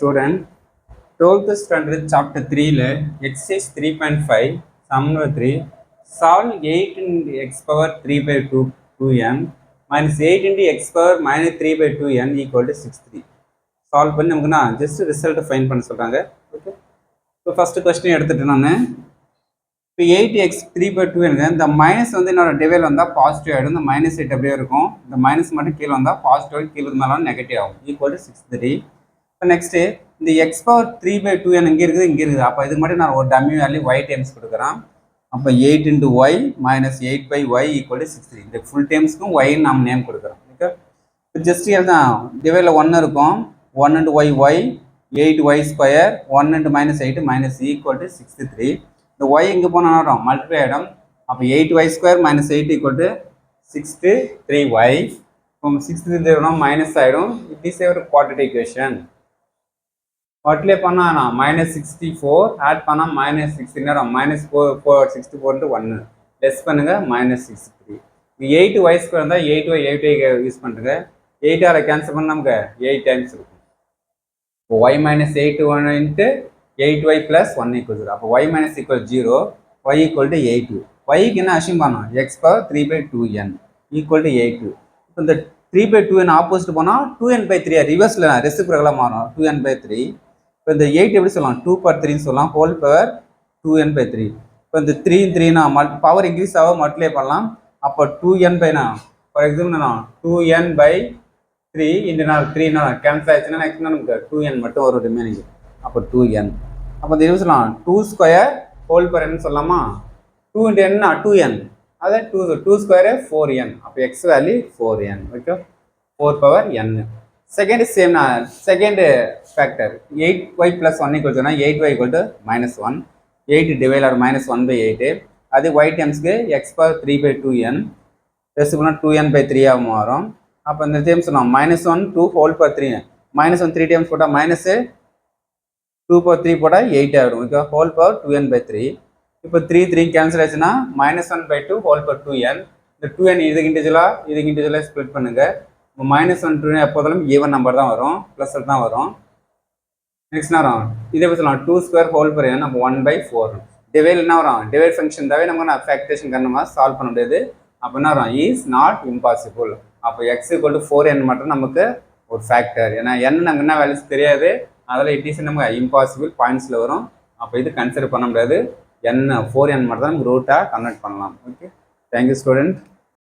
student, 12th standard chapter 3 ல exercise 3.5 sum number 3 solve 8 into x power 3 by 2 2n minus 8 into x power minus 3 by 2n equal to 63 solve பண்ணி நமக்குன்னா just result fine பண்ண சொல்கிறாங்க. Okay, இப்போ first question எடுத்துகிட்டு நான் இப்போ 8x 3 by 2 எனக்கு இந்த மைனஸ் வந்து என்னோட டிவைல் வந்தால் பாசிட்டிவ் ஆகிடும். இந்த மைனஸ் 8 அப்படியே இருக்கும். இந்த மைனஸ் மட்டும் கீழே வந்தால் பாசிட்டிவ், கீழே இருந்தாலும் நெகட்டிவ் ஆகும். Equal to 63. இப்போ நெக்ஸ்ட்டு இந்த எக்ஸ் பவர் 3 by 2n இங்கே இருக்குது. அப்போ இதுக்கு மட்டும் நான் ஒரு டம்மி வேல்யூ y டைம்ஸ் கொடுக்குறேன். அப்போ 8 into y minus 8 by y equal to 63. இந்த ஃபுல் டைம்ஸ்க்கும் y நம்ம நேம் கொடுக்குறோம். ஓகே, இப்போ ஜஸ்ட் தான் டிவைடில் 1 இருக்கும். 1 into y 8y square 1 into minus 8 minus equal to 63. இந்த y இங்கே போனால் வரும் மல்டிப்ளை ஆகிடும். அப்போ 8y square minus 8 equal to 63y. இப்போ 63 மைனஸ் ஆகிடும். இட் இஸ் ஒரு குவாட்ரேட்டிக் ஈக்குவேஷன். அப்ளை பண்ணால் மைனஸ் 64 ஆட் பண்ணால் மைனஸ் 16 மைனஸ் 64 1 லெஸ் பண்ணுங்கள் மைனஸ் 63. 8y ஸ்கொயர் இருந்தால் 8y யூஸ் பண்ணுறங்க. 8 கேன்சல் பண்ண நமக்கு 8 டைம்ஸ் இருக்கும். இப்போ y minus 8 1 into 8y plus 1 equal 0. அப்போ y minus equal 0, y equal to 8. yக்கு என்ன அஷ்யூம் பண்ணோம்? x power 3 by 2n equal to 8. இப்போ இந்த 3 by 2n ஆப்போசிட் போனால் 2n by 3 ரிவர்ஸில் ரெசிப்ரோக்கலாக மாறும் 2n by 3. இப்போ இந்த 8 எப்படி சொல்லலாம்? 2 per 3 சொல்லலாம். Whole power 2n by 3. இப்போ இந்த 3 3 பவர் இன்க்ரீஸ் ஆக மல்டிப்ளை பண்ணலாம். அப்போ 2n by for example 2n by 3 into 3 cancel ஆயிடுச்சுன்னா நெக்ஸ்ட் நமக்கு 2n மட்டும் ஒரு ரிமைனிங். அப்போ 2n. அப்போ இந்த எப்படி சொல்லலாம்? 2 ஸ்கொயர் ஹோல் பவர் என்ன சொல்லலாமா? 2 இன்ட்டு என்ன 2n, அதே 2 ஸ்கொயர் 4n. அப்போ x value 4n. Okay, 4 power n. Second same second factor 8y plus 1 equal to 8y equal to minus 1. 8 divide or minus 1 by 8. அது y டைம்ஸ்க்கு x power 3 by 2n plus பண்ணால் 2n by 3 மாறும். அப்போ இந்த time சொல்லலாம் minus 1 2 whole power 3. Minus 1 3 times போட்டால் minus 2 power 3 போட்டால் 8 ஆகிடும். Okay, whole power 2n by 3. இப்போ 3 கேன்சல் ஆச்சுன்னா minus 1 by 2 whole power 2n. இந்த 2n இதுக்கு இன்டிஜுவலாக ஸ்ப்ளிட் பண்ணுங்கள். மைனஸ் 1 2 எப்போதாலும் ஈவன் நம்பர் தான் வரும், ப்ளஸ் தான் வரும். நெக்ஸ்ட் என்ன வரும்? இதே சொல்லலாம் 2 ஸ்கொயர் ஹோல் பவர் n. நம்ம 1 by 4. டிவைட் என்ன வரும்? டிவைட் ஃபங்க்ஷன் தாவே நம்ம ஃபேக்டரேஷன் கண்ணமாக சால்வ் பண்ண முடியாது. அப்போ என்ன வரும்? Is not impossible. அப்போ எக்ஸ் ஈக்குவல் டு 4n மட்டும் நமக்கு ஒரு ஃபேக்டர். ஏன்னா n நமக்கு என்ன வேல்யூஸ் தெரியாது, அதில் இட் இஸ் நமக்கு இம்பாசிபிள் பாயிண்ட்ஸில் வரும். அப்போ இது கன்சிடர் பண்ண முடியாது. n 4n மட்டும் தான் நம்ம ரூட்டாக கன்வெர்ட் பண்ணலாம். Okay, thank you student.